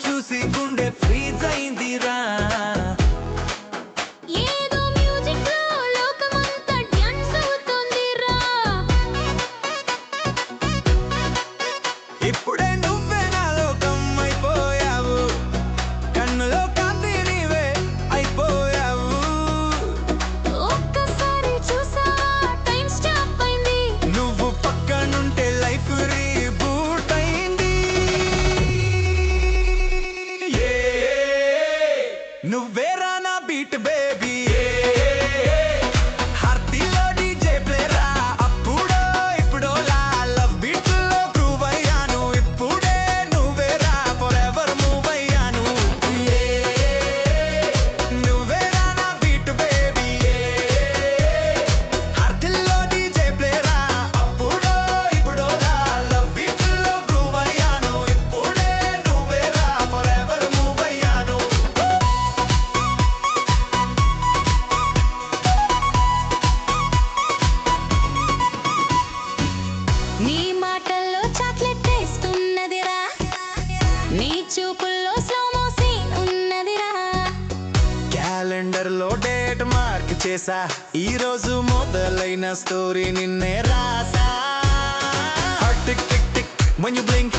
చూసి గుండె ఫ్రీజ్ అయిందిరా. ఏదో మ్యూజిక్ లో లోకమంతా డాన్స్ అవుతోందిరా. ఇప్పుడే నువ్వే నా లోకం అయిపోయావు, కన్నులో కాంతి నీవే అయిపోయావు. ఒక్కసారి చూసా టైం స్టాప్ అయింది. నువ్వు పక్కనుంటే లైఫ్ రీబూట్ అయింది. నువ్వేరా నా బీట్ బేబీ, హార్తిలో డీజే ప్లేరా. అప్పుడో ఇప్పుడోలా లవ్ బీట్ లో గ్రూవ్ అయ్యాను. ఇప్పుడే నువ్వేరా ఫర్ ఎవర్ మూవ్ అయ్యాను. నువ్వేరా నా బీట్ బేబీ, హార్తిలో డీజే ప్లేరా. అప్పుడో ఇప్పుడోలా లవ్ బీట్ లో గ్రూవ్ అయ్యాను. ఇప్పుడే నువ్వేరా ఫర్ ఎవర్ మూవ్ అయ్యాను. నీ మాటల్లో చాక్లెట్ టేస్ట్ ఉన్నదిరా, నీ చూపుల్లో స్లో మోషన్ ఉన్నదిరా. క్యాలెండర్ లో డేట్ మార్క్ చేసా, ఈ రోజు మొదలైన స్టోరీ నిన్నే రాసా. Tick tick tick when you blink